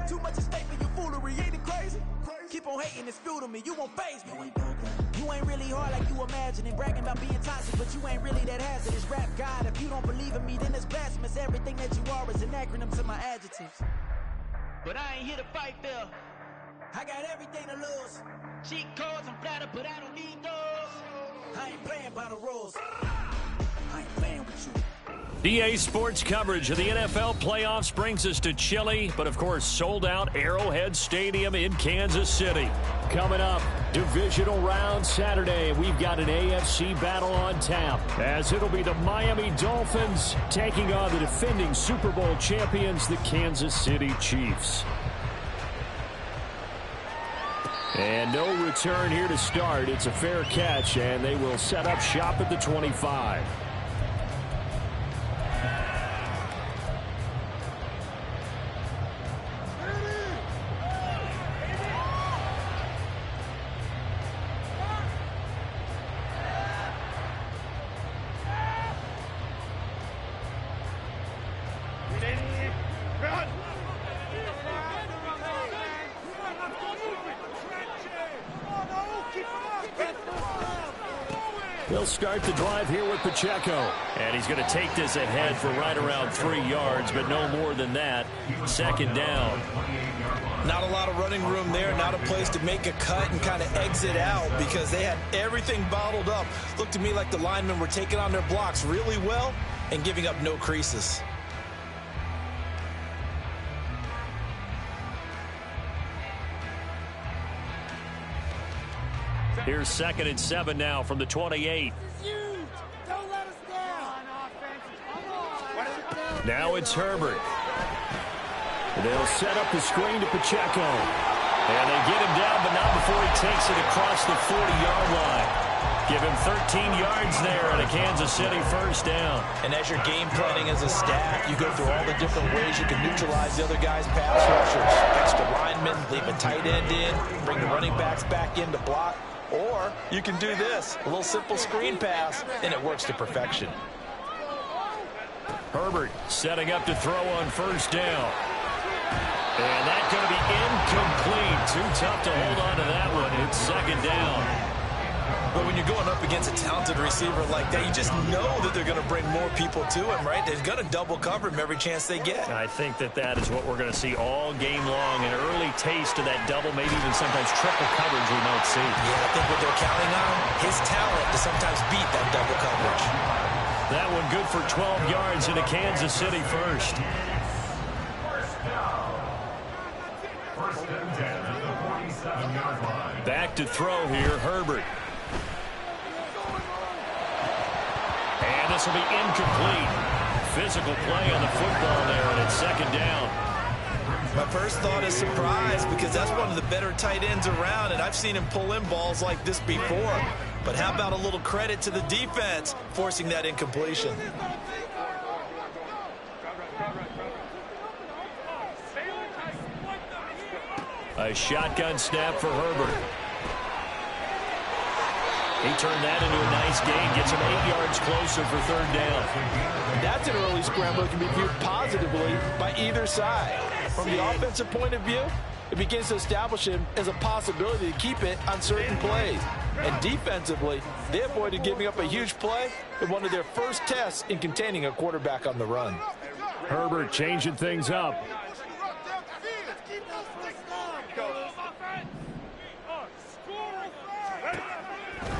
Too much is fake for your foolery, ain't it crazy? Keep on hating, it's fuel to me, you won't faze me. You ain't really hard like you imagining, bragging about being toxic, but you ain't really that hazardous. Rap God, if you don't believe in me, then it's blasphemous. Everything that you are is an acronym to my adjectives. But I ain't here to fight, Phil. I got everything to lose. Cheat codes, I'm flattered, but I don't need those. I ain't playing by the rules. I ain't playing with you. DA Sports coverage of the NFL playoffs brings us to chilly, but of course sold out Arrowhead Stadium in Kansas City. Coming up, divisional round Saturday. We've got an AFC battle on tap, as it'll be the Miami Dolphins taking on the defending Super Bowl champions, the Kansas City Chiefs. And no return here to start. It's a fair catch, and they will set up shop at the 25. He'll start the drive here with Pacheco. And he's going to take this ahead for right around 3 yards, but no more than that. Second down. Not a lot of running room there, not a place to make a cut and kind of exit out because they had everything bottled up. Looked to me like the linemen were taking on their blocks really well and giving up no creases. Here's 2nd and 7 now from the 28. Now it's Herbert. They'll set up the screen to Pacheco. And they get him down, but not before he takes it across the 40-yard line. Give him 13 yards there and a Kansas City first down. And as you're game planning as a staff, you go through all the different ways you can neutralize the other guy's pass rushers. Extra linemen, leave a tight end in, bring the running backs back in to block. Or you can do this, a little simple screen pass, and it works to perfection. Herbert setting up to throw on first down. And that's going to be incomplete. Too tough to hold on to that one. It's second down. But when you're going up against a talented receiver like that, you just know that they're going to bring more people to him, right? They're going to double cover him every chance they get. I think that is what we're going to see all game long. An early taste of that double, maybe even sometimes triple coverage we might see. Yeah, I think what they're counting on, his talent to sometimes beat that double coverage. That one good for 12 yards into Kansas City first. Back to throw here, Herbert. And this will be incomplete. Physical play on the football there, and it's second down. My first thought is surprise because that's one of the better tight ends around, and I've seen him pull in balls like this before. But how about a little credit to the defense forcing that incompletion? A shotgun snap for Herbert. He turned that into a nice gain, gets him 8 yards closer for third down. That's an early scramble that can be viewed positively by either side. From the offensive point of view, it begins to establish him as a possibility to keep it on certain plays. And defensively, they avoided giving up a huge play in one of their first tests in containing a quarterback on the run. Herbert changing things up.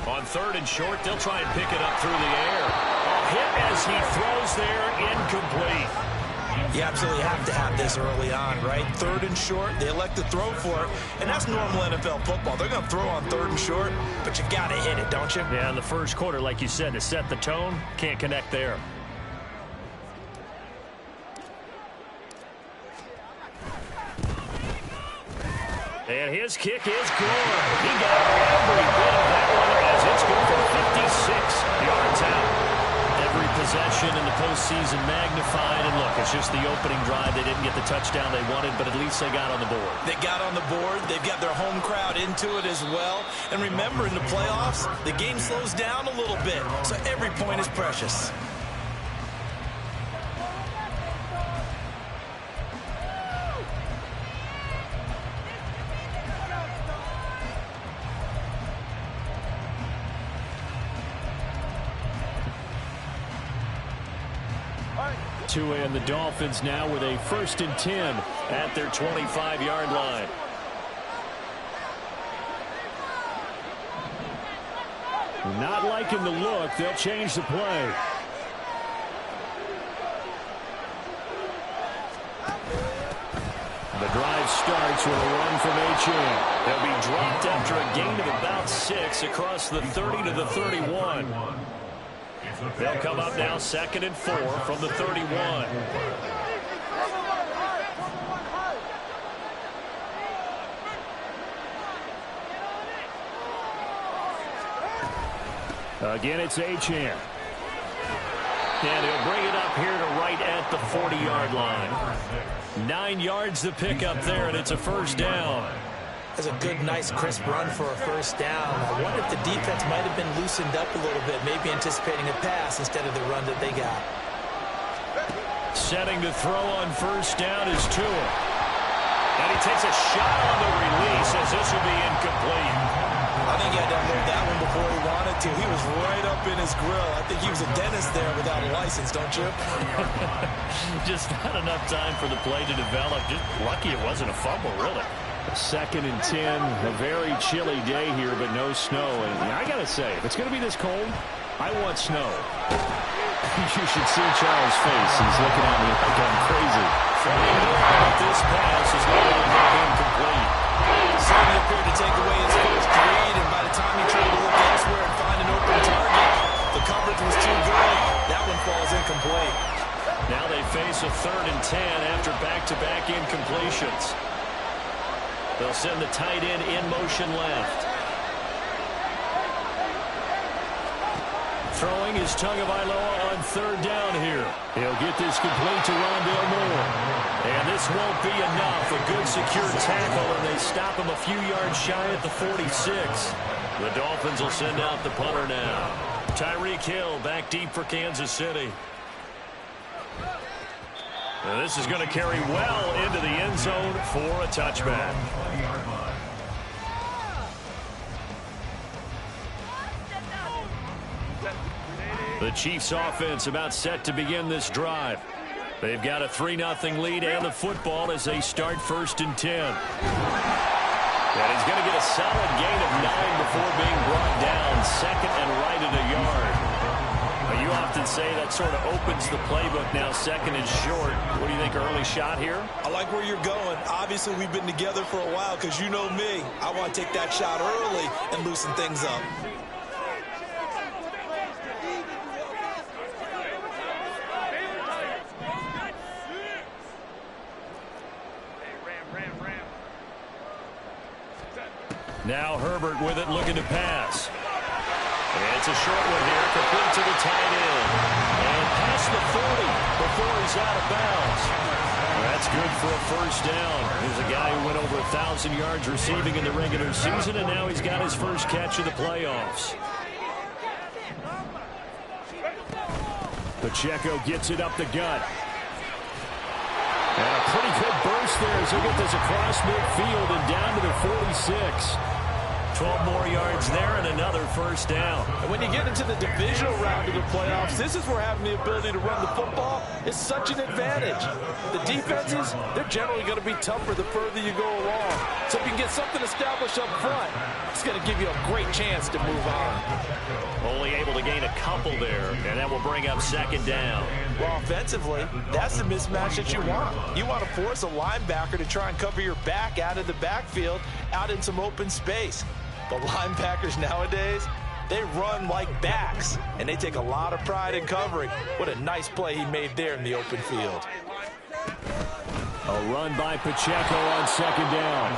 On third and short, they'll try and pick it up through the air. A hit as he throws there, incomplete. You absolutely have to have this early on, right? Third and short, they elect to throw for it, and that's normal NFL football. They're going to throw on third and short, but you got to hit it, don't you? Yeah, in the first quarter, like you said, to set the tone, can't connect there. And his kick is good. He got every bit of that one as it's good for 56 yards out. Every possession in the postseason magnified. And look, it's just the opening drive. They didn't get the touchdown they wanted, but at least they got on the board. They got on the board. They've got their home crowd into it as well. And remember, in the playoffs, the game slows down a little bit. So every point is precious. Tua and the Dolphins now with a 1st and 10 at their 25-yard line. Not liking the look. They'll change the play. The drive starts with a run from Achane. They'll be dropped after a gain of about 6 across the 30 to the 31. They'll come up now 2nd and 4 from the 31. Again, it's Achane. And he'll bring it up here to right at the 40-yard line. 9 yards to pick up there, and it's a 1st down. That's a good, nice, crisp run for a 1st down. I wonder if the defense might have been loosened up a little bit, maybe anticipating a pass instead of the run that they got. Setting to throw on 1st down is Tua. And he takes a shot on the release as this will be incomplete. I think he had to unload that one before he wanted to. He was right up in his grill. I think he was a dentist there without a license, don't you? Just not enough time for the play to develop. Just lucky it wasn't a fumble, really. 2nd and 10, a very chilly day here, but no snow. And I got to say, if it's going to be this cold, I want snow. You should see Charles' face. He's looking at me like I'm crazy. This pass is going to be incomplete. Certainly appeared to take away his first read, and by the time he tried to look elsewhere and find an open target, the coverage was too good. That one falls incomplete. Now they face a 3rd and 10 after back-to-back incompletions. They'll send the tight end in motion left. Throwing is Tagovailoa on 3rd down here. He'll get this complete to Rondale Moore. And this won't be enough. A good secure tackle, and they stop him a few yards shy at the 46. The Dolphins will send out the punter now. Tyreek Hill back deep for Kansas City. And this is going to carry well into the end zone for a touchback. The Chiefs offense about set to begin this drive. They've got a 3-0 lead and the football as they start 1st and 10. And he's going to get a solid gain of 9 before being brought down. 2nd and right at a yard. You often say that sort of opens the playbook now, 2nd and short. What do you think, early shot here? I like where you're going. Obviously, we've been together for a while because you know me. I want to take that shot early and loosen things up. Now Herbert with it, looking to pass. And it's a short one here, complete to the tight end. And past the 40 before he's out of bounds. That's good for a 1st down. Here's a guy who went over 1,000 yards receiving in the regular season, and now he's got his first catch of the playoffs. Pacheco gets it up the gut. And a pretty good burst there as he gets this across midfield and down to the 46. 12 more yards there and another 1st down. And when you get into the divisional round of the playoffs, this is where having the ability to run the football is such an advantage. The defenses, they're generally going to be tougher the further you go along. So if you can get something established up front, it's going to give you a great chance to move on. Only able to gain a couple there, and that will bring up 2nd down. Well, offensively, that's the mismatch that you want. You want to force a linebacker to try and cover your back out of the backfield, out in some open space. But linebackers nowadays, they run like backs, and they take a lot of pride in covering. What a nice play he made there in the open field. A run by Pacheco on 2nd down.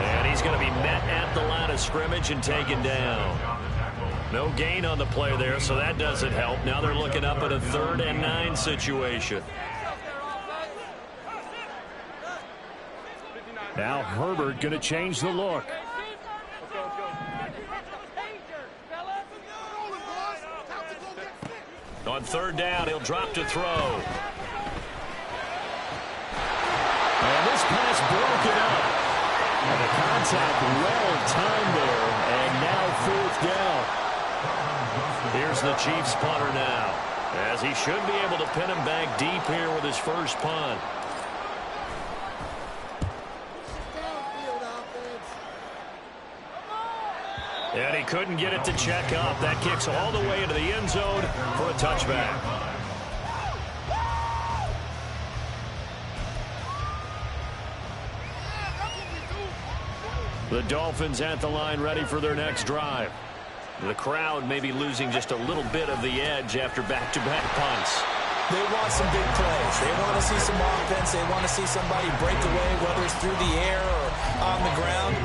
And he's going to be met at the line of scrimmage and taken down. No gain on the play there, so that doesn't help. Now they're looking up at a 3rd and 9 situation. Now Herbert going to change the look. On 3rd down, he'll drop to throw. And this pass broken up. And the contact well timed there. And now 4th down. Here's the Chiefs punter now. as he should be able to pin him back deep here with his first punt. And he couldn't get it to check up. That kicks all the way into the end zone for a touchback. The Dolphins at the line, ready for their next drive. The crowd may be losing just a little bit of the edge after back-to-back punts. They want some big plays. They want to see some offense. They want to see somebody break away, whether it's through the air or on the ground.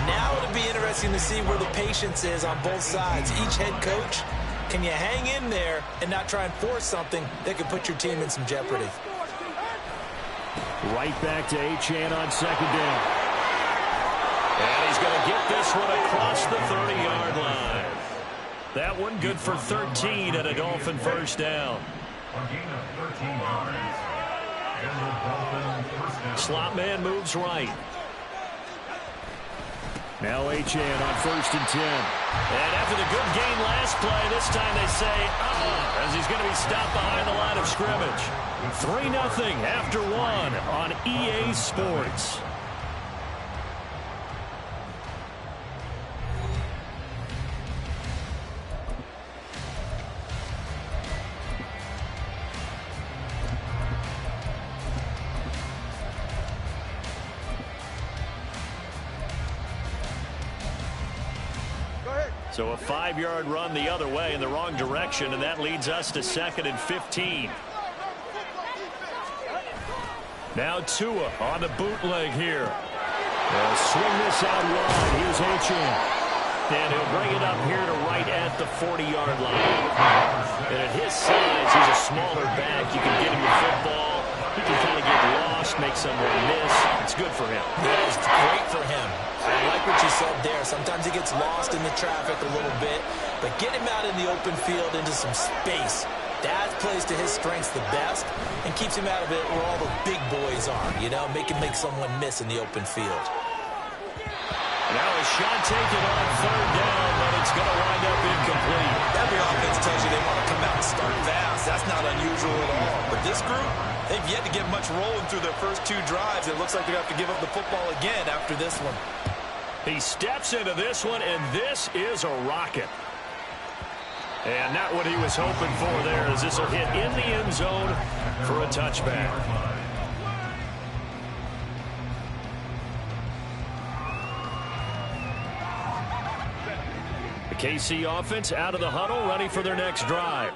Now it'll be interesting to see where the patience is on both sides. Each head coach, can you hang in there and not try and force something that could put your team in some jeopardy? Right back to Achane on second down. And he's going to get this one across the 30-yard line. That one good for 13 at a Dolphin first down. Slot man moves right. Now Achane on 1st and 10. And after the good gain last play, this time they say, as he's going to be stopped behind the line of scrimmage. 3-0 after 1 on EA Sports. So a 5-yard run the other way in the wrong direction, and that leads us to 2nd and 15. Now Tua on the bootleg here. They'll swing this out wide. Here's Achane. And he'll bring it up here to right at the 40-yard line. And at his size, he's a smaller back. You can get him the football. He can kind of get lost, make someone miss. It's good for him. Yeah, it's great for him. I like what you said there. Sometimes he gets lost in the traffic a little bit, but get him out in the open field into some space. That plays to his strengths the best and keeps him out of it where all the big boys are, you know, make someone miss in the open field. Now a shot taken on 3rd down, but it's going to wind up incomplete. Every offense tells you they want to come out and start fast. That's not unusual at all. But this group, they've yet to get much rolling through their first 2 drives. It looks like they're going to have to give up the football again after this one. He steps into this one, and this is a rocket. And not what he was hoping for there, as this will hit in the end zone for a touchback. The KC offense out of the huddle, ready for their next drive.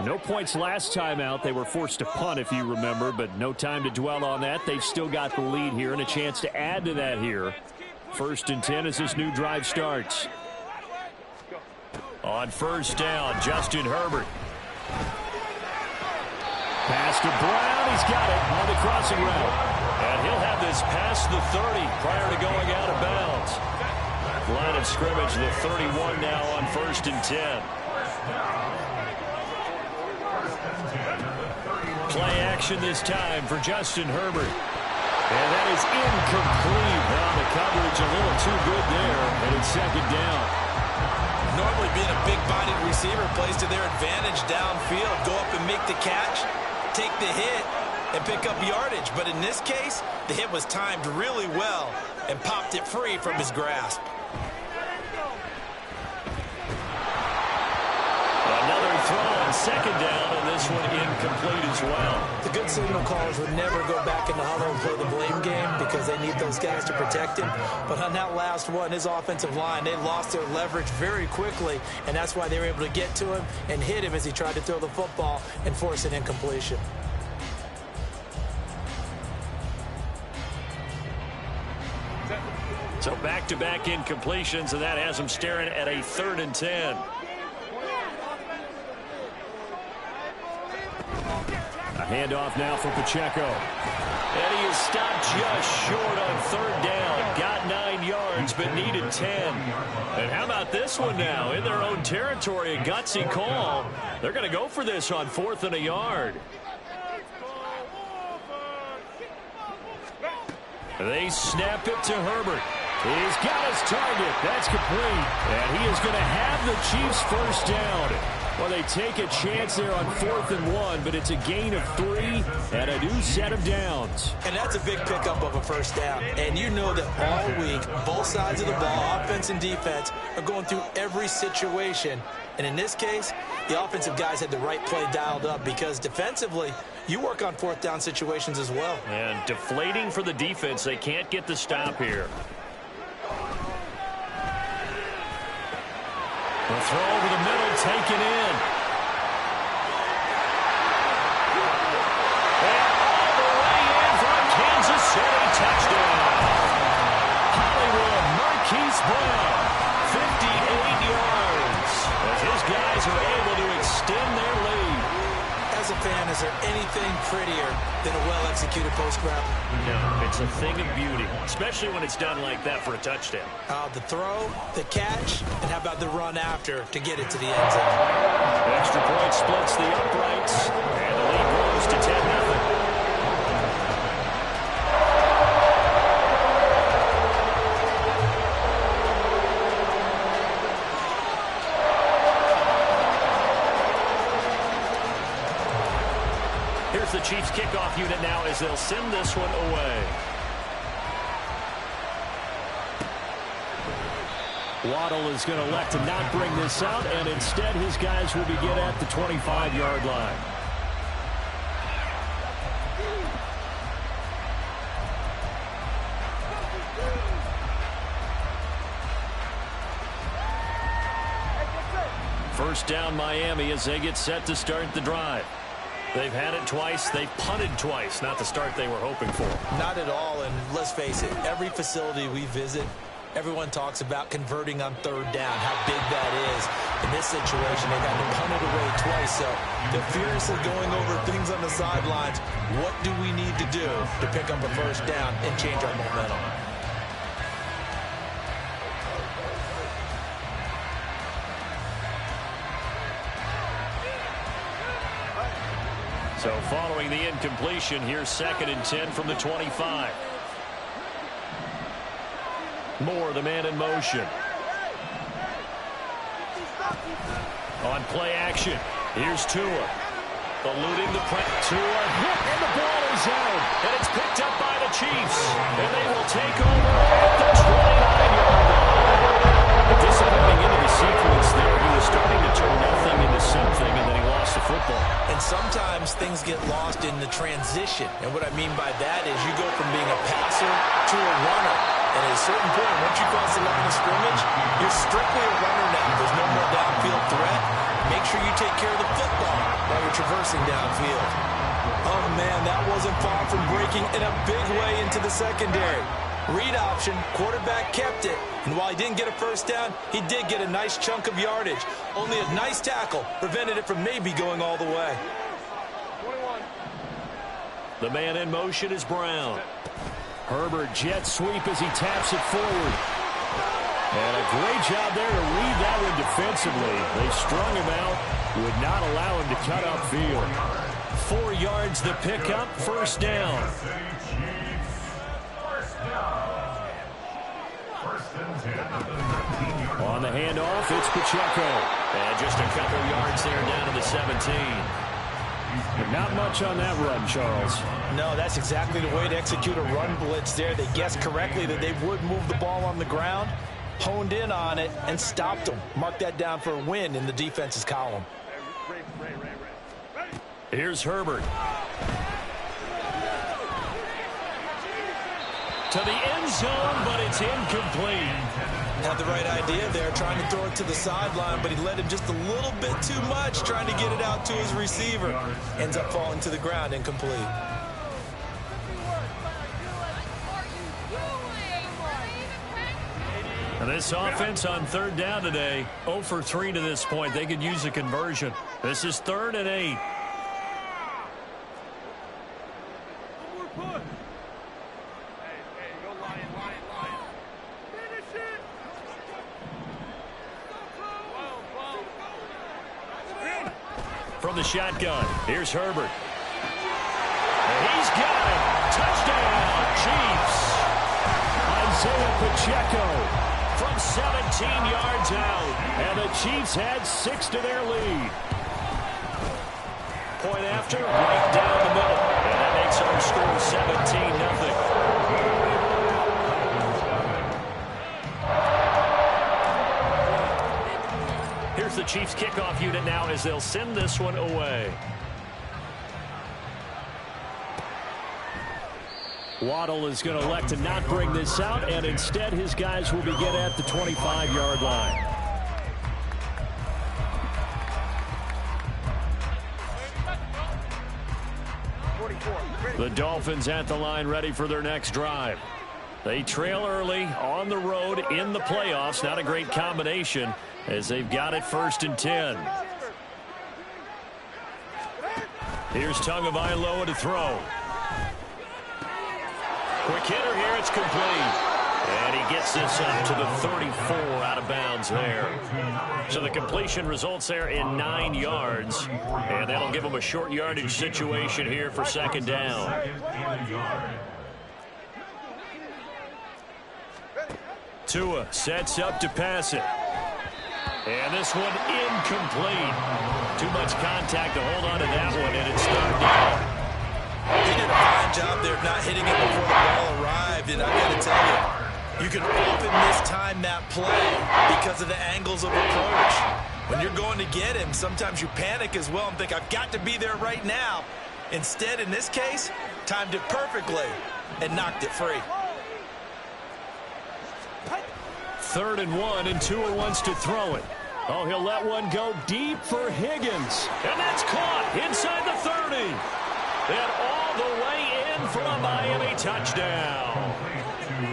No points last time out. They were forced to punt, if you remember, but no time to dwell on that. They've still got the lead here and a chance to add to that here. 1st and 10 as this new drive starts. On 1st down, Justin Herbert. Pass to Brown. He's got it on the crossing route. And he'll have this past the 30 prior to going out of bounds. Line of scrimmage, the 31 now on 1st and 10. Play action this time for Justin Herbert. And that is incomplete. Now the coverage a little too good there, and it's 2nd down. Normally being a big-bodied receiver plays to their advantage downfield. Go up and make the catch, take the hit, and pick up yardage. But in this case, the hit was timed really well and popped it free from his grasp. Another throw on 2nd down, and this one incomplete as well. The good signal callers would never go back in the huddle and play the blame game because they need those guys to protect him. But on that last one, his offensive line, they lost their leverage very quickly, and that's why they were able to get to him and hit him as he tried to throw the football and force an incompletion. So back-to-back incompletions, and that has him staring at a 3rd and 10. A handoff now for Pacheco. And he is stopped just short on 3rd down. Got 9 yards, but needed 10. And how about this one now? In their own territory, a gutsy call. They're going to go for this on 4th and a yard. They snap it to Herbert. He's got his target. That's complete. And he is going to have the Chiefs first down. Well, they take a chance there on 4th and 1, but it's a gain of 3 and a new set of downs. And that's a big pickup of a first down. And you know that all week, both sides of the ball, offense and defense, are going through every situation. And in this case, the offensive guys had the right play dialed up because defensively, you work on 4th down situations as well. And deflating for the defense. They can't get the stop here. The throw over the middle, taken in. And all the way in for a Kansas City touchdown. Hollywood Marquise Brown, 58 yards. As his guys are able to extend their lead. As a fan, is there anything prettier than a well-executed post route? No, it's a thing of beauty, especially when it's done like that for a touchdown. The throw, the catch, and how about the run after to get it to the end zone? Extra point splits the uprights, and the lead grows to 10-0. Here's the Chiefs kickoff unit now as they'll send this one away. Waddle is going to elect to not bring this out, and instead his guys will begin at the 25-yard line. First down Miami as they get set to start the drive. They've had it twice. They've punted twice. Not the start they were hoping for. Not at all, and let's face it, every facility we visit, everyone talks about converting on 3rd down, how big that is. In this situation, they got to punt it away twice, so they're furiously going over things on the sidelines. What do we need to do to pick up a first down and change our momentum? So following the incompletion, here's 2nd and 10 from the 25. Moore, the man in motion. On play action, here's Tua. Eluding the press. Tua hit, and the ball is out. And it's picked up by the Chiefs. And they will take over at the 29-yard line. Disappointing into the sequence there. He was starting to turn nothing into something, and then he lost the football. And sometimes things get lost in the transition. And what I mean by that is you go from being a passer to a runner. And at a certain point, once you cross the line of scrimmage, you're strictly a runner now. There's no more downfield threat. Make sure you take care of the football while you're traversing downfield. Oh, man, that wasn't far from breaking in a big way into the secondary. Read option, quarterback kept it. And while he didn't get a first down, he did get a nice chunk of yardage. Only a nice tackle prevented it from maybe going all the way. The man in motion is Brown. Herbert jet sweep as he taps it forward. And a great job there to read that one defensively. They strung him out, would not allow him to cut upfield. 4 yards the pickup, first down. On the handoff, it's Pacheco. And just a couple yards there down to the 17. But not much on that run, Charles. No, that's exactly the way to execute a run blitz there. They guessed correctly that they would move the ball on the ground, honed in on it, and stopped them. Mark that down for a win in the defense's column. Here's Herbert. To the end zone, but it's incomplete. Had the right idea there, trying to throw it to the sideline, but he led him just a little bit too much, trying to get it out to his receiver. Ends up falling to the ground, incomplete. And this offense on 3rd down today, 0 for 3 to this point. They could use a conversion. This is 3rd and 8. From the shotgun, here's Herbert. And he's got it. Touchdown, Chiefs. Isaiah Pacheco from 17 yards out. And the Chiefs had 6 to their lead. point after, right down the middle. And that makes our score 17-0. Here's the Chiefs kickoff unit now as they'll send this one away. Waddle is going to elect to not bring this out, and instead his guys will begin at the 25-yard line. The Dolphins at the line ready for their next drive. They trail early on the road in the playoffs. Not a great combination as they've got it 1st and 10. Here's Tagovailoa to throw. Quick hitter here, it's complete. And he gets this up to the 34 out of bounds there. So the completion results there in 9 yards. And that'll give him a short yardage situation here for 2nd down. Tua sets up to pass it. And this one incomplete. Too much contact to hold on to that one, and it's 3rd down. They did a fine job there of not hitting it before the ball arrived, and I've got to tell you, you can often mistime that play because of the angles of approach. When you're going to get him, sometimes you panic as well and think, I've got to be there right now. Instead, in this case, timed it perfectly and knocked it free. 3rd and 1, and Tua wants to throw it. Oh, he'll let one go deep for Higgins. And that's caught inside the 30. And all the way in for a Miami touchdown.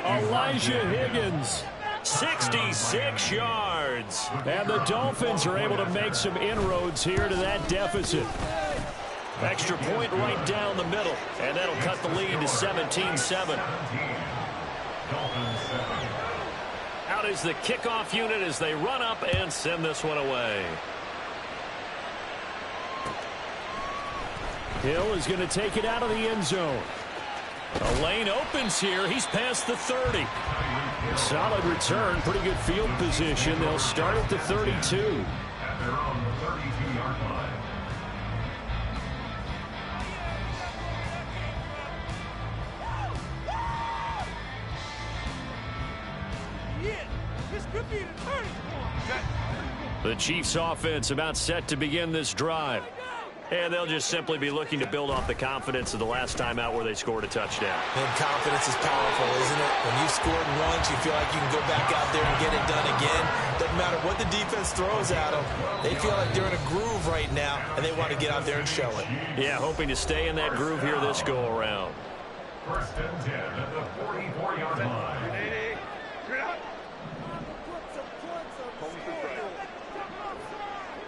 Elijah Higgins, 66 yards. And the Dolphins are able to make some inroads here to that deficit. Extra point right down the middle. And that'll cut the lead to 17-7. Out is the kickoff unit as they run up and send this one away. Hill is going to take it out of the end zone. A lane opens here. He's past the 30. Solid return. Pretty good field position. They'll start at the 32. The Chiefs offense about set to begin this drive. And they'll just simply be looking to build off the confidence of the last time out where they scored a touchdown. And confidence is powerful, isn't it? When you scored once, you feel like you can go back out there and get it done again. Doesn't matter what the defense throws at them. They feel like they're in a groove right now, and they want to get out there and show it. Yeah, hoping to stay in that groove here this go-around. 1st and 10 at the 44-yard line.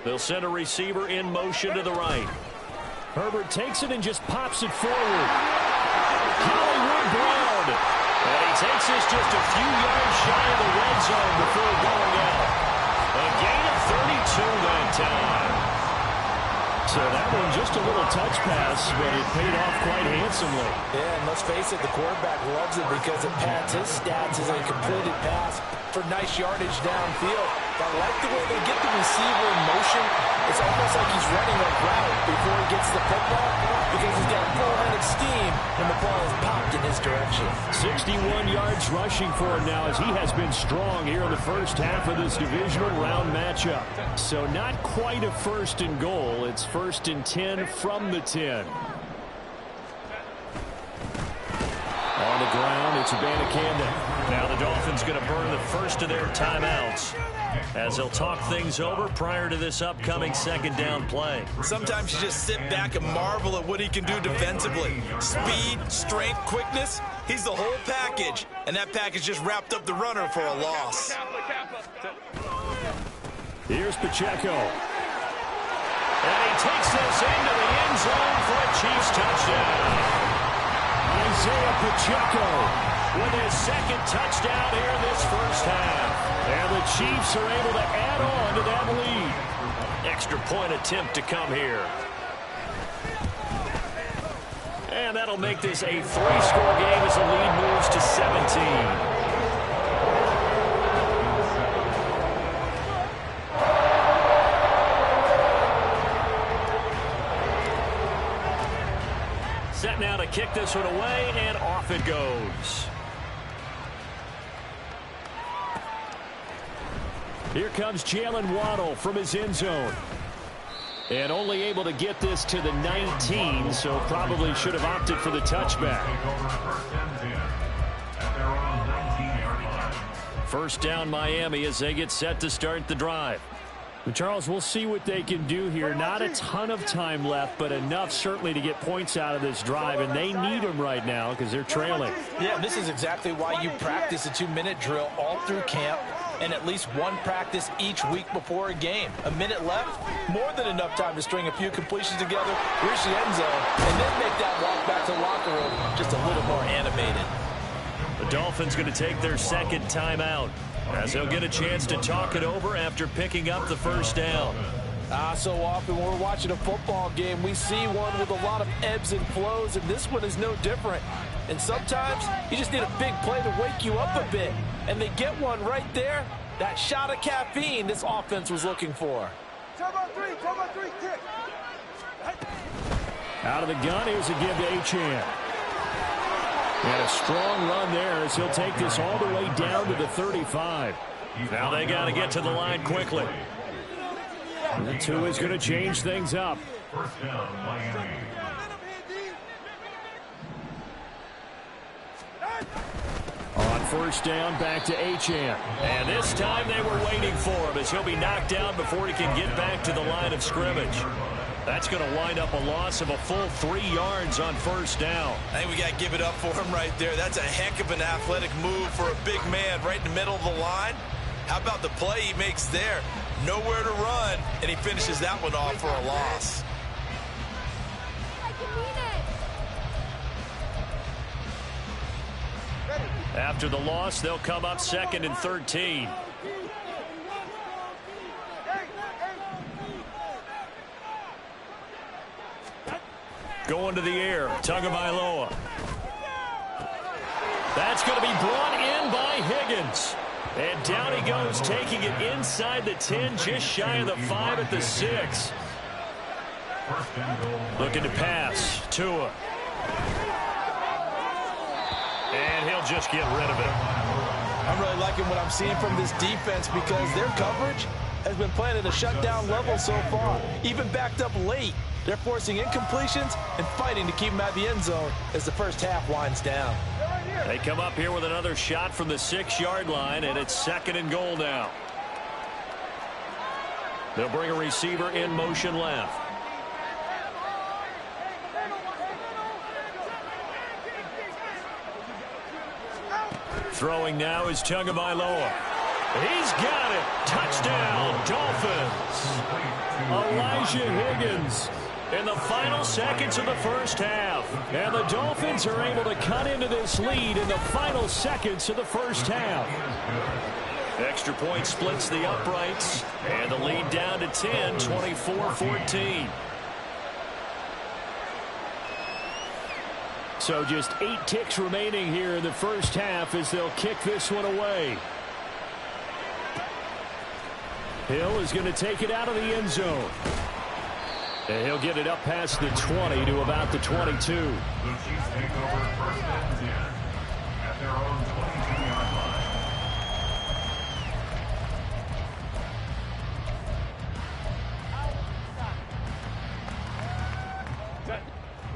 They'll send a receiver in motion to the right. Herbert takes it and just pops it forward. Hollywood Brown. And he takes this just a few yards shy of the red zone before going out. A gain of 32 that time. So that one just a little touch pass, but it paid off quite handsomely. Yeah, and let's face it, the quarterback loves it because it pads his stats as a completed pass for nice yardage downfield. I like the way they get the receiver in motion. It's almost like he's running a route before he gets the football because he's got a full head of steam and the ball is popped in his direction. 61 yards rushing for him now as he has been strong here in the first half of this divisional round matchup. So not quite a 1st and goal. It's 1st and 10 from the 10. On the ground, it's Abanikanda. Now the Dolphins going to burn the first of their timeouts as they'll talk things over prior to this upcoming 2nd down play. Sometimes you just sit back and marvel at what he can do defensively. Speed, strength, quickness, he's the whole package. And that package just wrapped up the runner for a loss. Here's Pacheco. And he takes this into the end zone for a Chiefs touchdown. Isaiah Pacheco with his 2nd touchdown here in this first half. And the Chiefs are able to add on to that lead. Extra point attempt to come here. And that'll make this a 3-score game as the lead moves to 17. to kick this one away, and off it goes. Here comes Jalen Waddle from his end zone. And only able to get this to the 19, so probably should have opted for the touchback. First down Miami as they get set to start the drive. Charles, we'll see what they can do here. Not a ton of time left, but enough certainly to get points out of this drive, and they need them right now because they're trailing. Yeah, this is exactly why you practice a 2-minute drill all through camp and at least one practice each week before a game. A minute left, more than enough time to string a few completions together, reach the end zone, and then make that walk back to the locker room just a little more animated. The Dolphins going to take their second timeout as they'll get a chance to talk it over after picking up the first down. So often when we're watching a football game, we see one with a lot of ebbs and flows, and this one is no different. And sometimes you just need a big play to wake you up a bit. And they get one right there. That shot of caffeine this offense was looking for. Kick. Out of the gun, here's a give to Achane. And a strong run there as he'll take this all the way down to the 35. Now they got to get to the line quickly. The 2 is going to change things up. First down, Miami. On first down, back to Achane. And this time they were waiting for him as he'll be knocked down before he can get back to the line of scrimmage. That's going to wind up a loss of a full 3 yards on first down. I think we got to give it up for him right there. That's a heck of an athletic move for a big man right in the middle of the line. How about the play he makes there? Nowhere to run, and he finishes that one off for a loss. After the loss, they'll come up 2nd and 13. Going to the air, Tagovailoa. That's going to be brought in by Higgins. And down he goes, taking it inside the 10, just shy of the 5 at the 6. Looking to pass, Tua. And he'll just get rid of it. I'm really liking what I'm seeing from this defense because their coverage has been playing at a shutdown level so far. Even backed up late, they're forcing incompletions and fighting to keep them at the end zone as the first half winds down. They come up here with another shot from the 6-yard line, and it's 2nd and goal now. They'll bring a receiver in motion left. Throwing now is Tagovailoa. He's got it. Touchdown, Dolphins. Elijah Higgins in the final seconds of the first half. And the Dolphins are able to cut into this lead in the final seconds of the first half. Extra point splits the uprights. And the lead down to 10, 24-14. So just 8 ticks remaining here in the first half as they'll kick this one away. Hill is going to take it out of the end zone. And he'll get it up past the 20 to about the 22. The Chiefs take over first and 10 at their own 22-yard line.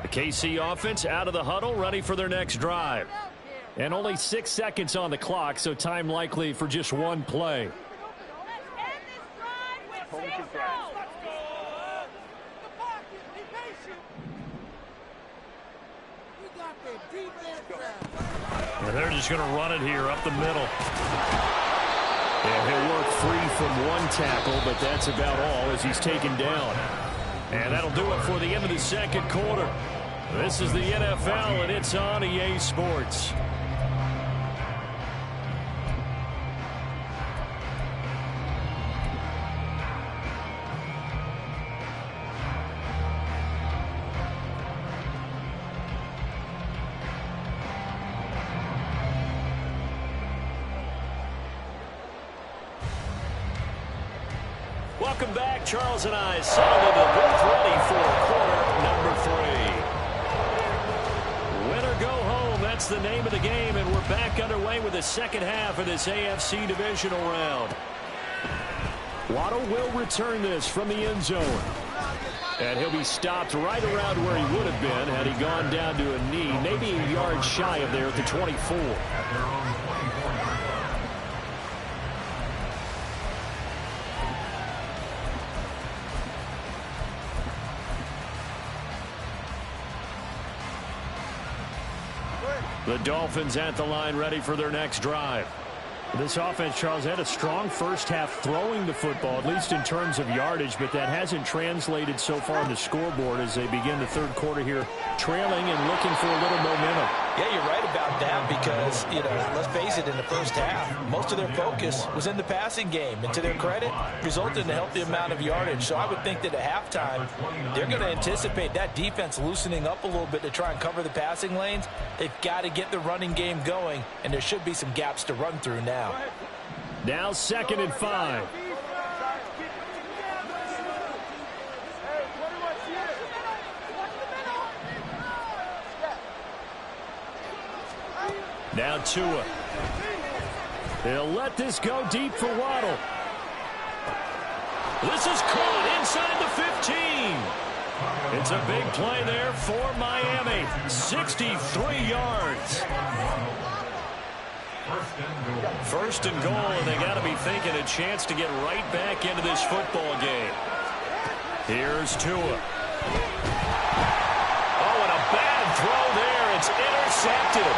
The KC offense out of the huddle, ready for their next drive. And only 6 seconds on the clock, so time likely for just one play. And they're just going to run it here up the middle. And he'll work free from one tackle, but that's about all as he's taken down. And that'll do it for the end of the second quarter. This is the NFL, and it's on EA Sports. Welcome back. Charles and I settled into the booth ready for quarter number 3. That's the name of the game, and we're back underway with the second half of this AFC divisional round. Waddle will return this from the end zone. And he'll be stopped right around where he would have been had he gone down to a knee, maybe a yard shy of there at the 24. The Dolphins at the line, ready for their next drive. This offense, Charles, had a strong first half throwing the football, at least in terms of yardage, but that hasn't translated so far on the scoreboard as they begin the third quarter here, trailing and looking for a little momentum. Yeah, you're right about that because, let's face it, in the first half, most of their focus was in the passing game. And to their credit, resulted in a healthy amount of yardage. So I would think that at halftime, they're going to anticipate that defense loosening up a little bit to try and cover the passing lanes. They've got to get the running game going, and there should be some gaps to run through now. Now 2nd and 5. Now Tua. They'll let this go deep for Waddle. This is caught inside the 15. It's a big play there for Miami. 63 yards. First and goal, and they got to be thinking a chance to get right back into this football game. Here's Tua. Oh, and a bad throw there. It's intercepted.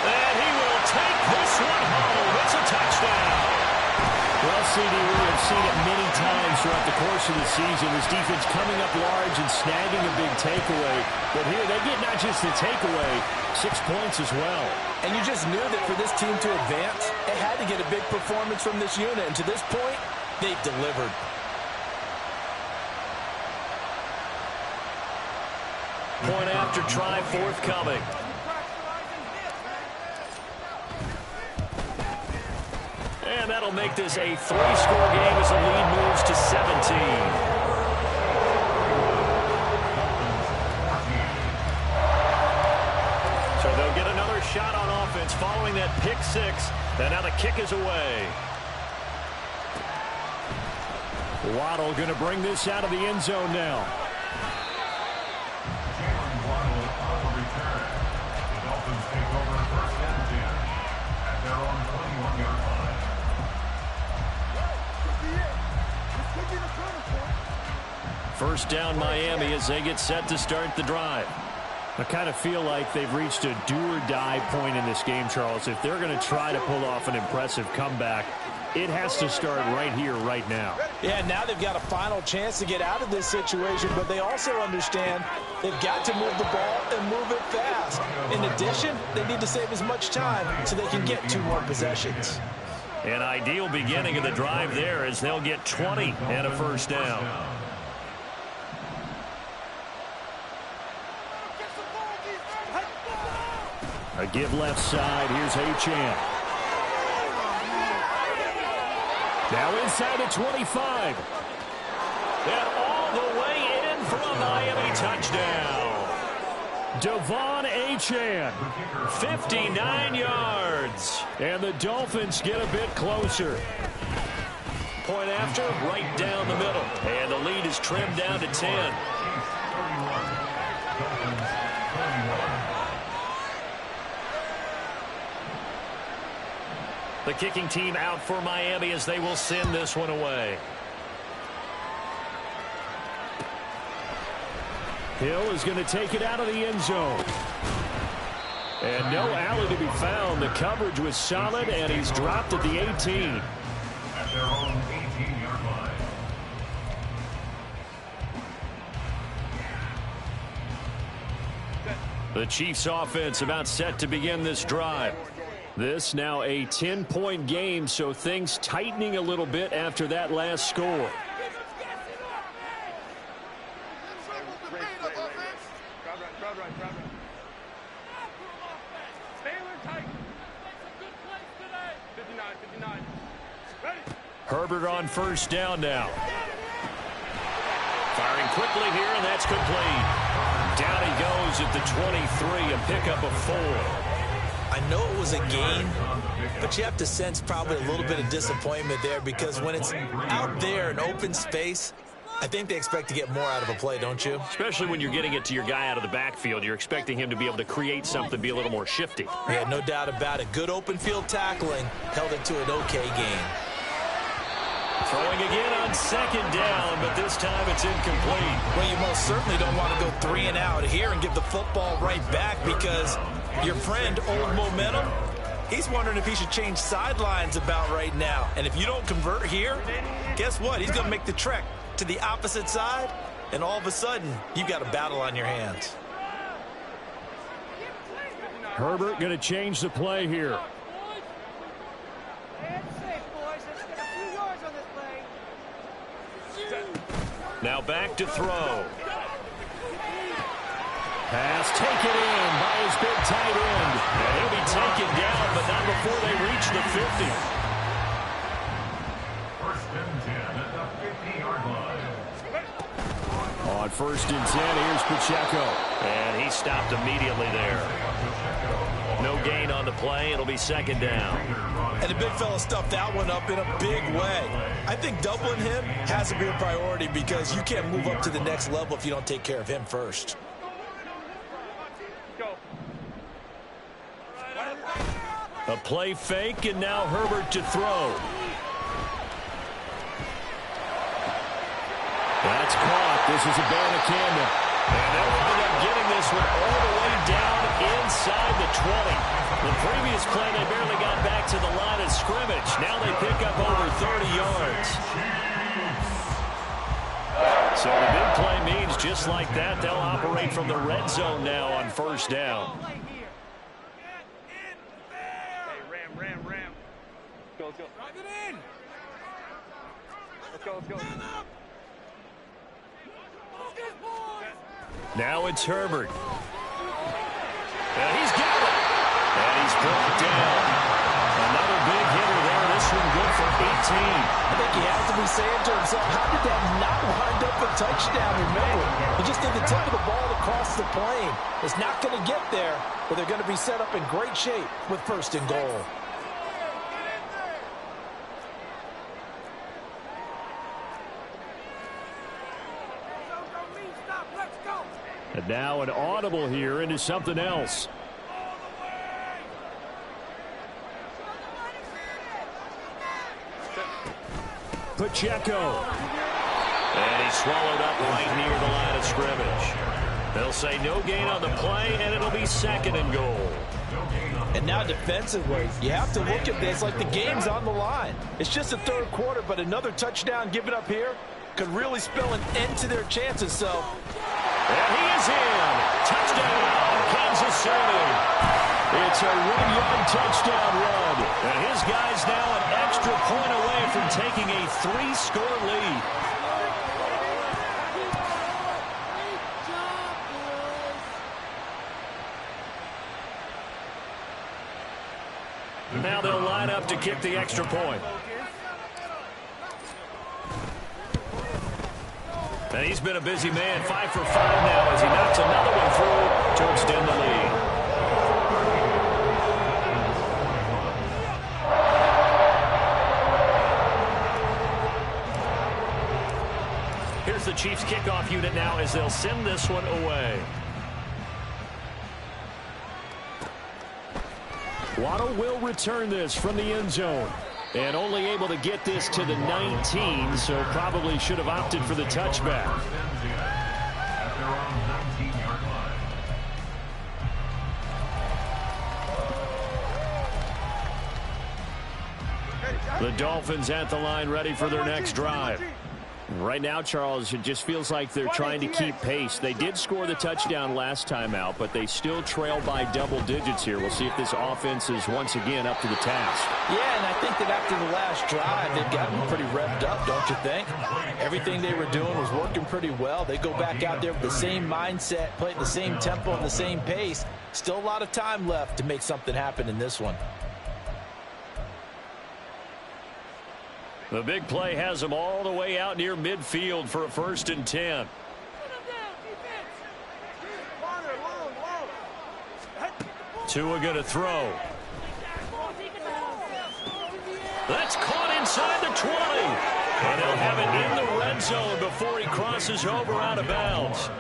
And he will take this one home. It's a touchdown. Well, CD, we have seen it many times throughout the course of the season. This defense coming up large and snagging a big takeaway. But here they get not just the takeaway, 6 points as well. And you just knew that for this team to advance, it had to get a big performance from this unit. And to this point, they've delivered. Point after try forthcoming. And that'll make this a 3-score game as the lead moves to 17. So they'll get another shot on offense following that pick 6. And now the kick is away. Waddle going to bring this out of the end zone now. On the return. The Dolphins take over 1st and 10 at their own 21-yard line. First down Miami as they get set to start the drive. I kind of feel like they've reached a do-or-die point in this game, Charles. If they're going to try to pull off an impressive comeback, it has to start right here, right now. Yeah, now they've got a final chance to get out of this situation, but they also understand they've got to move the ball and move it fast. In addition, they need to save as much time so they can get 2 more possessions. An ideal beginning of the drive there as they'll get 20 and a first down. A give left side. Here's Achane. Now inside the 25. And all the way in for a Miami touchdown. Devon Achane, 59 yards. And the Dolphins get a bit closer. Point after, right down the middle. And the lead is trimmed down to 10. The kicking team out for Miami as they will send this one away. Hill is going to take it out of the end zone. And no alley to be found. The coverage was solid, and he's dropped at the 18. At their own 18-yard line. The Chiefs offense about set to begin this drive. This now a 10-point game, so things tightening a little bit after that last score. Herbert on first down now. Throwing quickly here, and that's complete. Down he goes at the 23, a pickup of 4. I know it was a gain, but you have to sense probably a little bit of disappointment there because when it's out there in open space, I think they expect to get more out of a play, don't you? Especially when you're getting it to your guy out of the backfield. You're expecting him to be able to create something, be a little more shifty. Yeah, no doubt about it. Good open field tackling held it to an okay gain. Throwing again on 2nd down, but this time it's incomplete. Well, you most certainly don't want to go 3 and out here and give the football right back because your friend, Old Momentum, he's wondering if he should change sidelines about right now. And if you don't convert here, guess what? He's going to make the trek to the opposite side, and all of a sudden, you've got a battle on your hands. Herbert going to change the play here. Now back to throw. Pass taken in by his big tight end. And he'll be taken down, but not before they reach the 50. First and 10 at the 50-yard line. On 1st and 10, here's Pacheco. And he stopped immediately there. No gain on the play. It'll be 2nd down. And the big fella stuffed that one up in a big way. I think doubling him has to be a priority because you can't move up to the next level if you don't take care of him first. A play fake, and now Herbert to throw. That's caught. This is a Camden. And they'll wind up getting this one all the way down inside the 20. The previous play, they barely got back to the line of scrimmage. Now they pick up over 30 yards. So the big play means just like that, they'll operate from the red zone now on 1st down. Ram. Go. Drive it in. Let's go. Now it's Herbert. And he's got it. And he's brought down. Another big hitter there. This one good for 18. I think he has to be saying to himself, how did that not wind up a touchdown? Remember, he just did the tip of the ball across the plane. It's not going to get there, but they're going to be set up in great shape with 1st and goal. And now an audible here into something else. Pacheco. And he's swallowed up right near the line of scrimmage. They'll say no gain on the play, and it'll be 2nd and goal. And now defensively, you have to look at this like the game's on the line. It's just the 3rd quarter, but another touchdown given up here could really spell an end to their chances. So, and he is in. Touchdown, Kansas City. It's a 1-yard touchdown run. And his guy's now an extra point away from taking a 3-score lead. Now they'll line up to kick the extra point. And he's been a busy man, 5 for 5 now as he knocks another one through to extend the lead. Here's the Chiefs kickoff unit now as they'll send this one away. Waddle will return this from the end zone. And only able to get this to the 19, so probably should have opted for the touchback. The Dolphins at the line ready for their next drive. Right now, Charles, it just feels like they're trying to keep pace. They did score the touchdown last time out, but they still trail by double digits here. We'll see if this offense is once again up to the task. Yeah, and I think that after the last drive, they've gotten pretty revved up, don't you think? Everything they were doing was working pretty well. They go back out there with the same mindset, play at the same tempo and the same pace. Still a lot of time left to make something happen in this one. The big play has them all the way out near midfield for a 1st and 10. Tua going to throw. That's caught inside the 20. And they'll have it in the red zone before he crosses over out of bounds.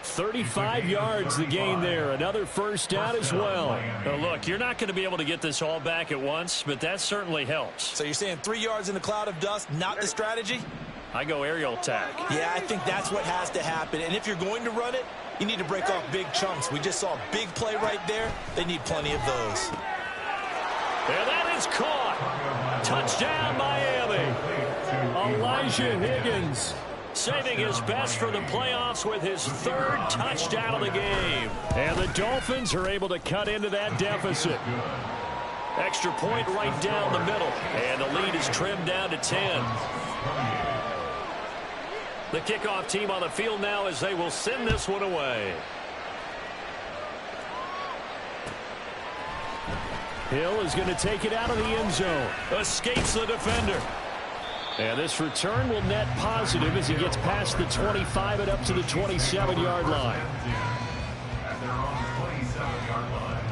35 yards the gain there. Another first down as well. Now look, you're not going to be able to get this all back at once, but that certainly helps. So you're saying 3 yards in a cloud of dust, not the strategy? I go aerial attack. Yeah, I think that's what has to happen. And if you're going to run it, you need to break off big chunks. We just saw a big play right there. They need plenty of those. And that is caught. Touchdown, Miami. Elijah Higgins saving his best for the playoffs with his 3rd touchdown of the game. And the Dolphins are able to cut into that deficit. Extra point right down the middle. And the lead is trimmed down to 10. The kickoff team on the field now as they will send this one away. Hill is going to take it out of the end zone. Escapes the defender. And this return will net positive as he gets past the 25 and up to the 27-yard line. At their own 27-yard line.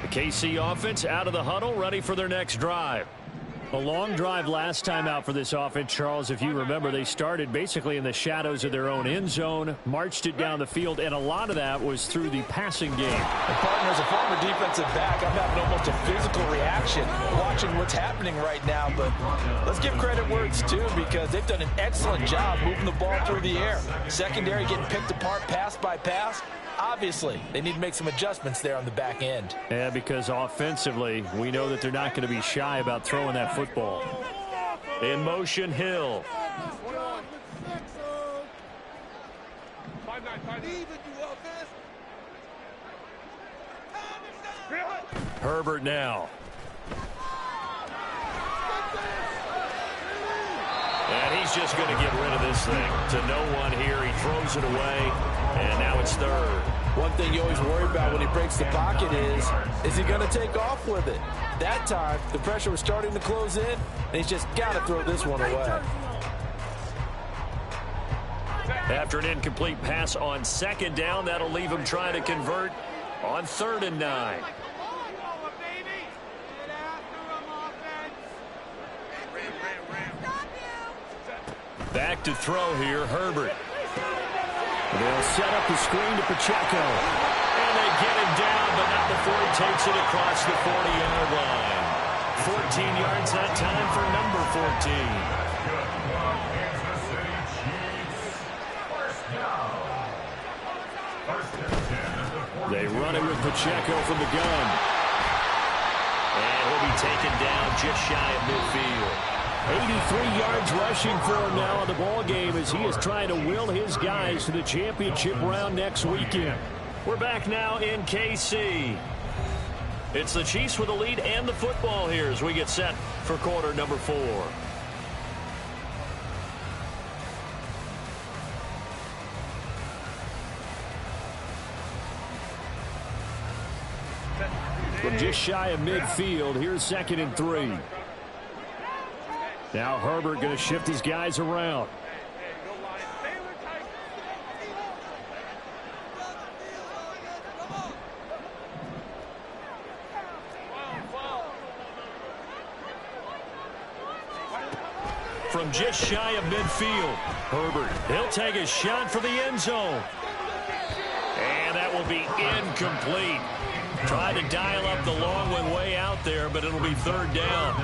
The KC offense out of the huddle, ready for their next drive. A long drive last time out for this offense, Charles. If you remember, they started basically in the shadows of their own end zone, marched it down the field, and a lot of that was through the passing game. And partner, as a former defensive back, I'm having almost a physical reaction watching what's happening right now. But let's give credit where it's due, because they've done an excellent job moving the ball through the air. Secondary getting picked apart pass by pass. Obviously, they need to make some adjustments there on the back end. Yeah, because offensively, we know that they're not going to be shy about throwing that football. In motion, Hill. Herbert now. And he's just going to get rid of this thing to no one here. He throws it away, and now it's 3rd. One thing you always worry about when he breaks the pocket is he going to take off with it? That time, the pressure was starting to close in, and he's just got to throw this one away. After an incomplete pass on 2nd down, that'll leave him trying to convert on 3rd and 9. Back to throw here, Herbert. They'll set up the screen to Pacheco. And they get him down, but not before he takes it across the 40-yard line. 14 yards that time for number 14. They run it with Pacheco from the gun. And he'll be taken down just shy of midfield. 83 yards rushing for him now in the ball game as he is trying to will his guys to the championship round next weekend. We're back now in KC. It's the Chiefs with the lead and the football here as we get set for quarter number 4. From just shy of midfield, here's 2nd and 3. Now Herbert going to shift his guys around. From just shy of midfield, Herbert, he'll take a shot for the end zone. And that will be incomplete. Tried to dial up the long one way out there, but it'll be 3rd down.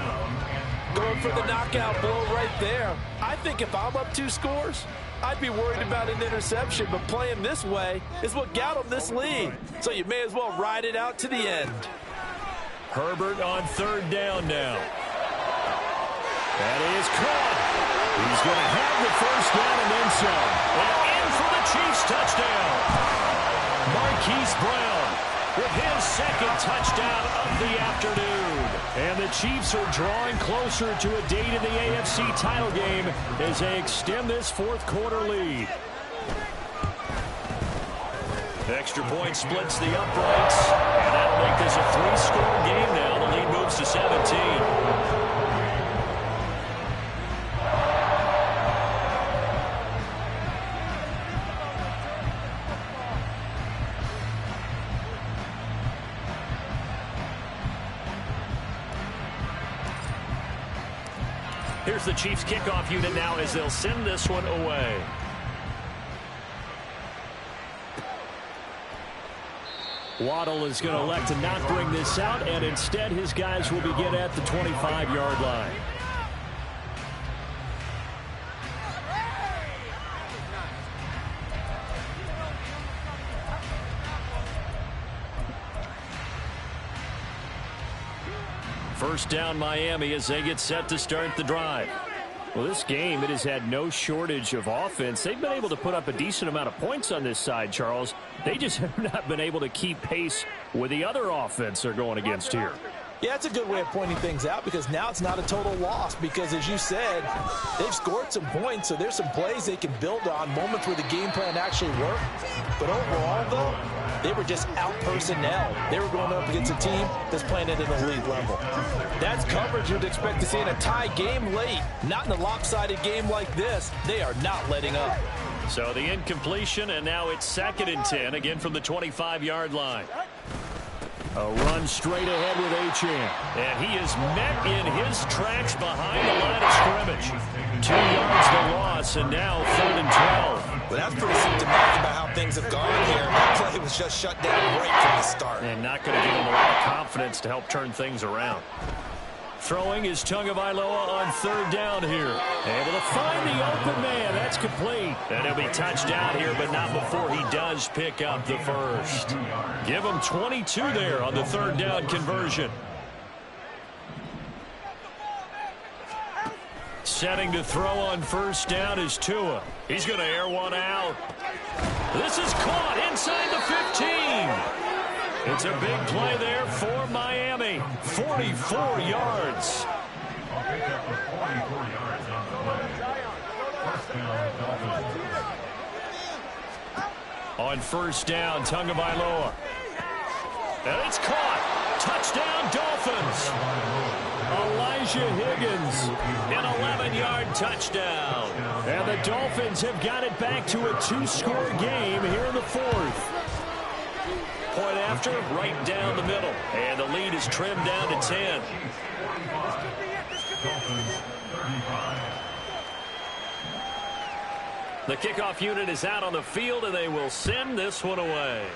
Going for the knockout blow right there. I think if I'm up 2 scores, I'd be worried about an interception, but playing this way is what got him this lead. So you may as well ride it out to the end. Herbert on 3rd down now. That is caught. He's going to have the 1st down and then some. And in for the Chiefs touchdown. Marquise Brown with his 2nd touchdown of the afternoon. And the Chiefs are drawing closer to a date in the AFC title game as they extend this 4th quarter lead. Extra point splits the uprights, and that'll make this a 3-score game now. The lead moves to 17. Here's the Chiefs kickoff unit now as they'll send this one away. Waddle is going to elect to not bring this out, and instead his guys will begin at the 25-yard line. First down Miami as they get set to start the drive. Well, this game, it has had no shortage of offense. They've been able to put up a decent amount of points on this side, Charles. They just have not been able to keep pace with the other offense they're going against here. Yeah, that's a good way of pointing things out because now it's not a total loss because, as you said, they've scored some points, so there's some plays they can build on, moments where the game plan actually worked. But overall, though, they were just out-personnel. They were going up against a team that's playing at an elite level. That's coverage you'd expect to see in a tie game late. Not in a lopsided game like this. They are not letting up. So the incompletion, and now it's 2nd and 10, again from the 25-yard line. A run straight ahead with Achane. And he is met in his tracks behind the line of scrimmage. 2 yards the loss, and now 3rd and 12. But that's pretty symptomatic about how things have gone here. That play was just shut down right from the start. And not going to give him a lot of confidence to help turn things around. Throwing is Tagovailoa on 3rd down here. Able to find the open man. That's complete. And he'll be touchdown here, but not before he does pick up the first. Give him 22 there on the 3rd down conversion. Setting to throw on 1st down is Tua. He's going to air one out. This is caught inside the 15. It's a big play there for Miami. 44 yards. On 1st down, Tagovailoa. And it's caught. Touchdown, Dolphins. Elijah Higgins, an 11-yard touchdown. And the Dolphins have got it back to a 2-score game here in the 4th. Point after, right down the middle. And the lead is trimmed down to 10. The kickoff unit is out on the field, and they will send this one away.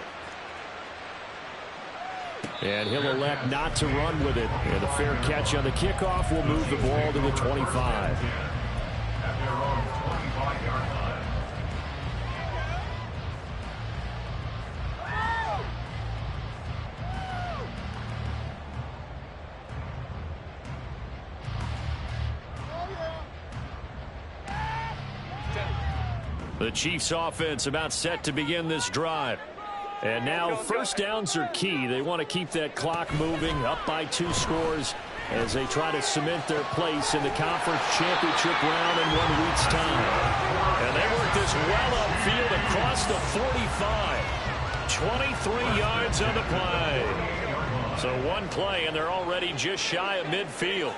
And he'll elect not to run with it. And a fair catch on the kickoff will move the ball to the 25. The Chiefs offense about set to begin this drive. And now 1st downs are key. They want to keep that clock moving, up by 2 scores as they try to cement their place in the conference championship round in 1 week's time. And they work this well upfield across the 45. 23 yards on the play. So 1 play, and they're already just shy of midfield.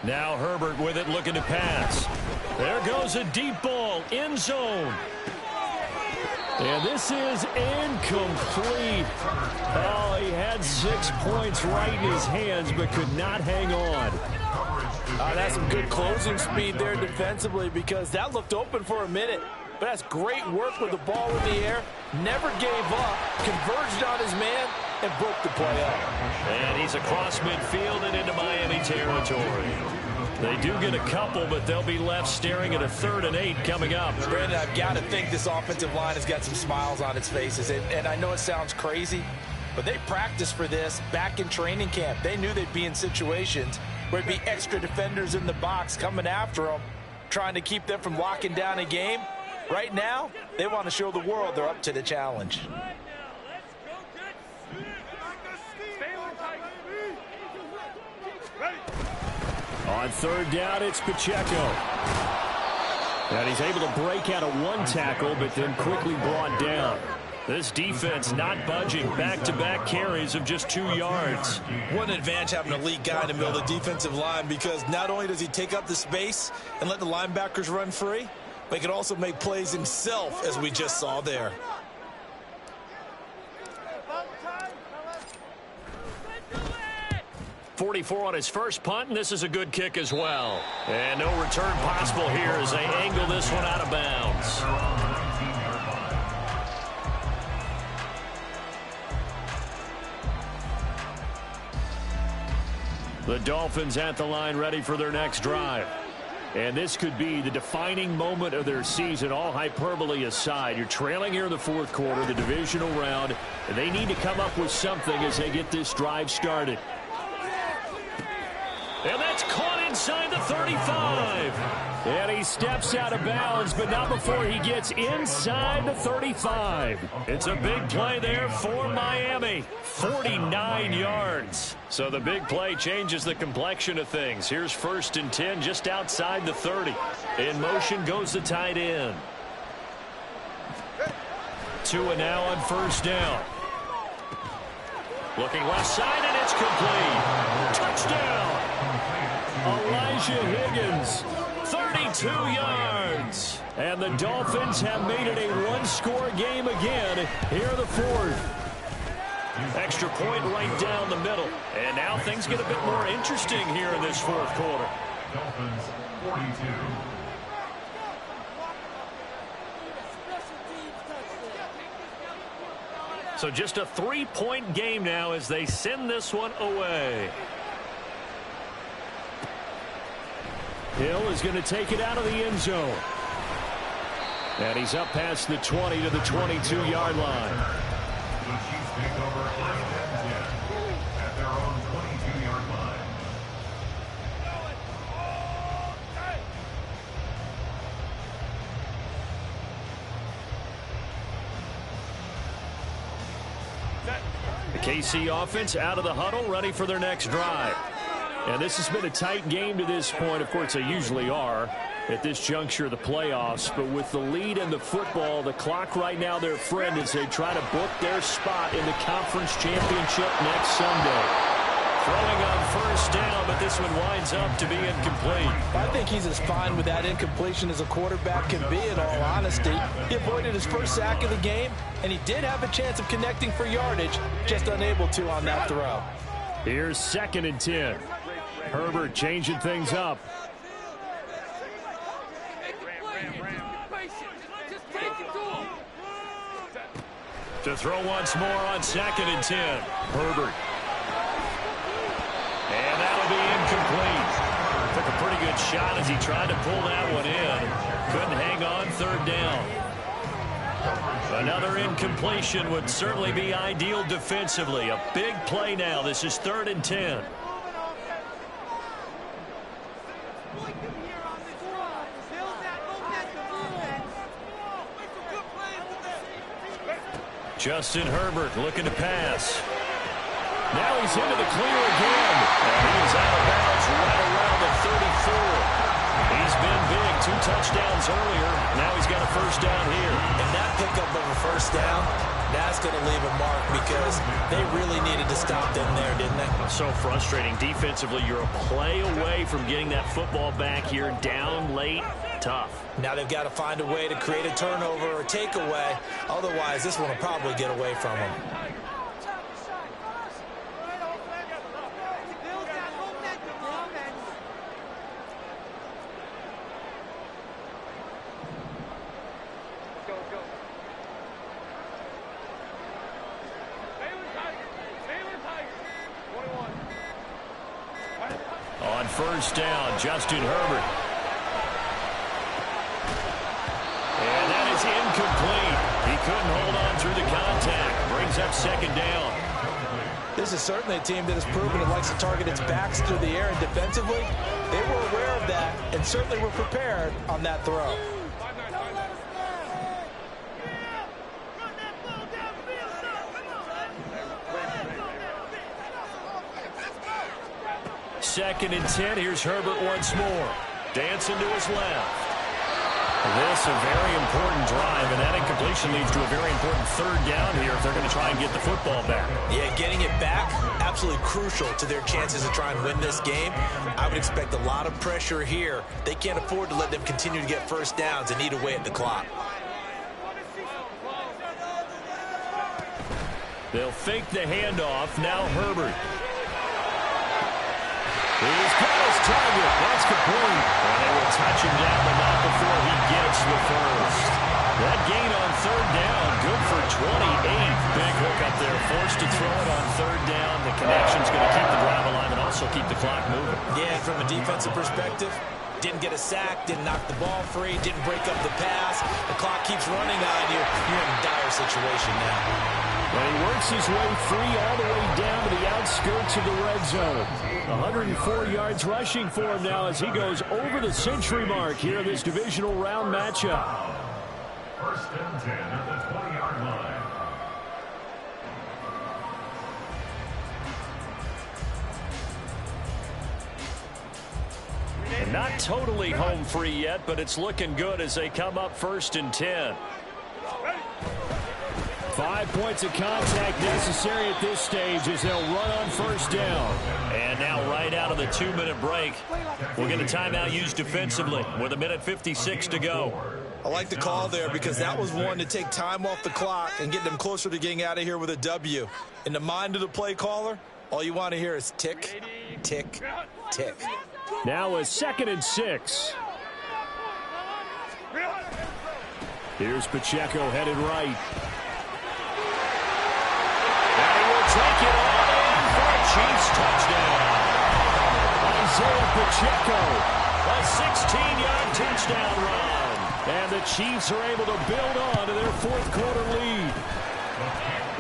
Now Herbert with it, looking to pass. There goes a deep ball, end zone. And this is incomplete. Oh, he had 6 points right in his hands, but could not hang on. That's some good closing speed there defensively because that looked open for a minute. But that's great work with the ball in the air. Never gave up, converged on his man, and broke the play up. And he's across midfield and into Miami territory. They do get a couple, but they'll be left staring at a 3rd and 8 coming up. Brandon, I've got to think this offensive line has got some smiles on its faces. And I know it sounds crazy, but they practiced for this back in training camp. They knew they'd be in situations where it'd be extra defenders in the box coming after them, trying to keep them from locking down a game. Right now, they want to show the world they're up to the challenge. On 3rd down, it's Pacheco. And he's able to break out of 1 tackle, but then quickly brought down. This defense not budging. Back-to-back carries of just 2 yards. What an advantage having an elite guy in the middle of the defensive line, because not only does he take up the space and let the linebackers run free, but he can also make plays himself, as we just saw there. 44 on his first punt, and this is a good kick as well. And no return possible here as they angle this one out of bounds. The Dolphins at the line ready for their next drive. And this could be the defining moment of their season, all hyperbole aside. You're trailing here in the fourth quarter, the divisional round, and they need to come up with something as they get this drive started. And that's caught inside the 35. And he steps out of bounds, but not before he gets inside the 35. It's a big play there for Miami. 49 yards. So the big play changes the complexion of things. Here's 1st and 10 just outside the 30. In motion goes the tight end. Tua now on 1st down. Looking left side, and it's complete. Touchdown. Elijah Higgins, 32 yards. And the Dolphins have made it a one-score game again here in the fourth. Extra point right down the middle. And now things get a bit more interesting here in this fourth quarter. Dolphins 42. So just a 3-point game now as they send this one away. Hill is going to take it out of the end zone. And he's up past the 20 to the 22-yard line. The Chiefs take over 1st and 10 at their own 22-yard line. The KC offense out of the huddle, ready for their next drive. And this has been a tight game to this point. Of course, they usually are at this juncture of the playoffs. But with the lead in the football, the clock right now their friend as they try to book their spot in the conference championship next Sunday. Throwing on 1st down, but this one winds up to be incomplete. I think he's as fine with that incompletion as a quarterback can be, in all honesty. He avoided his first sack of the game, and he did have a chance of connecting for yardage, just unable to on that throw. Here's 2nd and 10. Herbert changing things up. To throw once more on 2nd and 10. Herbert. And that'll be incomplete. Took a pretty good shot as he tried to pull that one in. Couldn't hang on 3rd down. Another incompletion would certainly be ideal defensively. A big play now. This is 3rd and 10. Justin Herbert looking to pass. Now he's into the clear again. And he's out of bounds right around the 34. He's been big. 2 touchdowns earlier. Now he's got a 1st down here. And that pickup of a 1st down, that's going to leave a mark because they really needed to stop them there, didn't they? So frustrating. Defensively, you're a play away from getting that football back here. Down late. Tough. Now they've got to find a way to create a turnover or takeaway. Otherwise, this one will probably get away from them. On 1st down, Justin Herbert. And that is incomplete. He couldn't hold on through the contact. Brings up 2nd down. This is certainly a team that has proven it likes to target its backs through the air, and defensively, they were aware of that and certainly were prepared on that throw. Second and 10. Here's Herbert once more. Dancing to his left. This a very important drive, and that incompletion leads to a very important 3rd down here if they're going to try and get the football back. Yeah, getting it back, absolutely crucial to their chances to try and win this game. I would expect a lot of pressure here. They can't afford to let them continue to get 1st downs and eat away at the clock. They'll fake the handoff. Now Herbert. He's got his target. That's complete. And they will touch him down, but not before he gets the first. That gain on third down, good for 28. Big hook up there, forced to throw it on third down. The connection's going to keep the drive alive and also keep the clock moving. Yeah, from a defensive perspective, didn't get a sack, didn't knock the ball free, didn't break up the pass. The clock keeps running on you. You're in a dire situation now. And he works his way free all the way down to the outskirts of the red zone. 104 yards rushing for him now as he goes over the century mark here in this divisional round matchup. First and 10 at the 20-yard line. And not totally home free yet, but it's looking good as they come up first and 10. 5 points of contact necessary at this stage as they'll run on first down. And now right out of the 2-minute break, we'll get a timeout used defensively with 1:56 to go. I like the call there because that was one to take time off the clock and get them closer to getting out of here with a W. In the mind of the play caller, all you want to hear is tick, tick, tick. Now a 2nd and 6. Here's Pacheco headed right. And he will take it all in for a Chiefs touchdown. Isaiah Pacheco, a 16-yard touchdown run. And the Chiefs are able to build on to their fourth-quarter lead.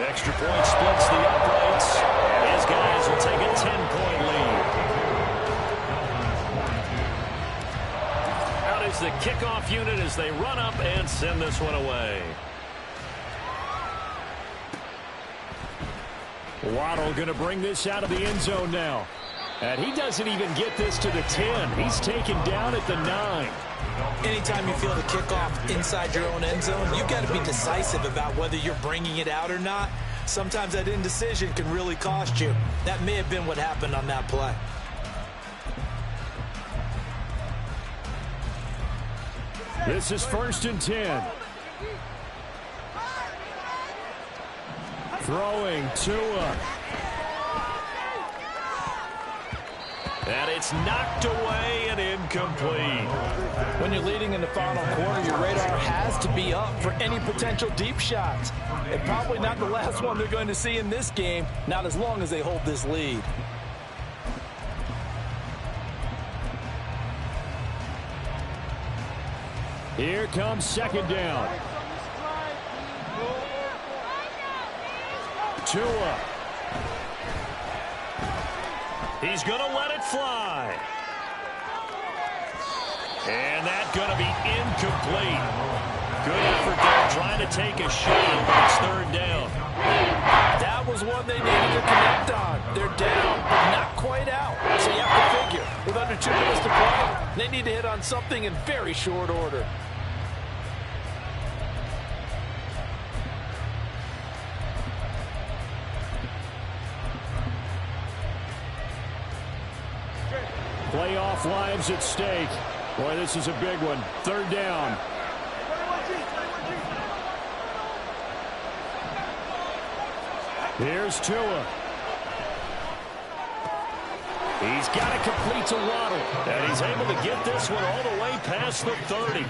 Extra point splits the uprights. And his guys will take a 10-point lead. Out is the kickoff unit as they run up and send this one away. Waddle going to bring this out of the end zone now. And he doesn't even get this to the 10. He's taken down at the 9. Anytime you feel the kickoff inside your own end zone, you've got to be decisive about whether you're bringing it out or not. Sometimes that indecision can really cost you. That may have been what happened on that play. This is first and 10. Throwing Tua. And it's knocked away and incomplete. When you're leading in the final quarter, your radar has to be up for any potential deep shots. And probably not the last one they're going to see in this game, not as long as they hold this lead. Here comes second down. Tua. He's going to let it fly. And that's going to be incomplete. Good effort there trying to take a shot, but it's third down. That was one they needed to connect on. They're down, but not quite out. So you have to figure, with under 2 minutes to play, they need to hit on something in very short order. Playoff lives at stake. Boy, this is a big one. Third down. Here's Tua. He's got to complete to Waddle. And he's able to get this one all the way past the 30.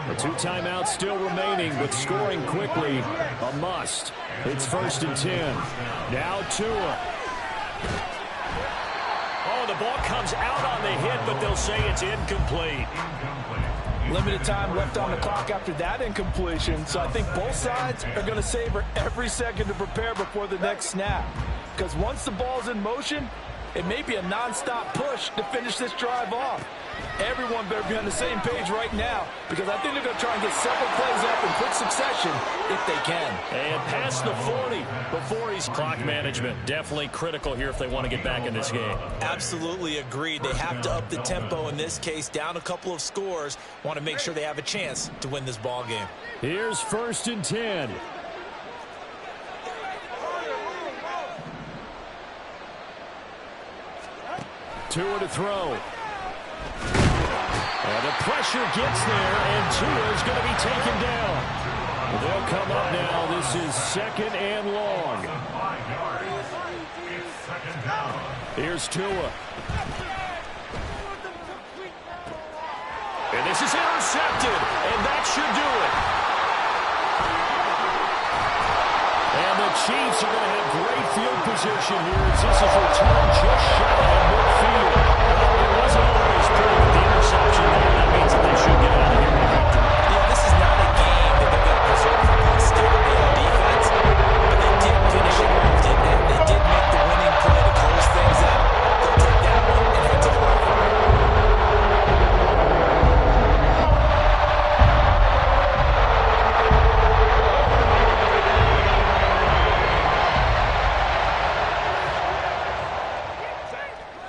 The 2 timeouts still remaining, but scoring quickly, a must. It's first and 10. Now Tua. Oh, the ball comes out on the hit, but they'll say it's incomplete. Limited time left on the clock after that incompletion, so I think both sides are going to savor every second to prepare before the next snap. Because once the ball's in motion, it may be a non-stop push to finish this drive off. Everyone better be on the same page right now, because I think they're going to try and get several plays up in quick succession if they can. And past the 40 before he's clock management. Definitely critical here if they want to get back in this game. Absolutely agreed. They have to up the tempo in this case, down a couple of scores. Want to make sure they have a chance to win this ball game. Here's first and 10. Tua to throw. And the pressure gets there, and Tua's going to be taken down. They'll come up now. This is second and long. Here's Tua. This is intercepted, and that should do it. And the Chiefs are going to have great field position here as this is returned just shy of midfield. It wasn't always pretty with the interception there. That means that they should get out of here with a victory. Yeah, this is not a game that they're going to preserve for posterity on defense, but they did finish it off, didn't they? They did make the winning play to close things out. They'll take that one and head to the locker room.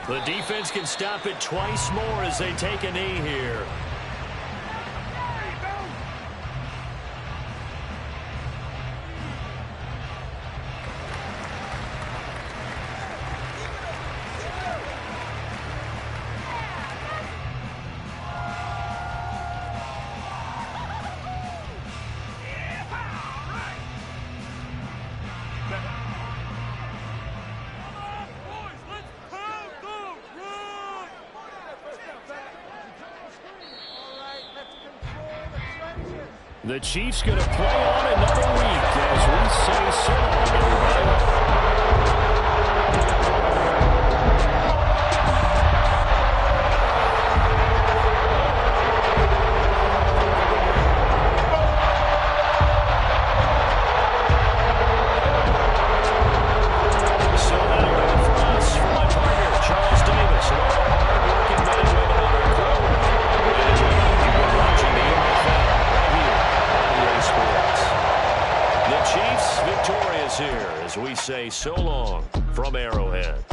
The defense can stop it twice more as they take a knee here. The Chiefs going to play on another week as we say so long, everybody. So that'll do it for us. For my partner, Charles Davis, and all the hard-working men and women on our crew. You've been watching the NFL right here. Sports. The Chiefs victorious here as we say so long from Arrowhead.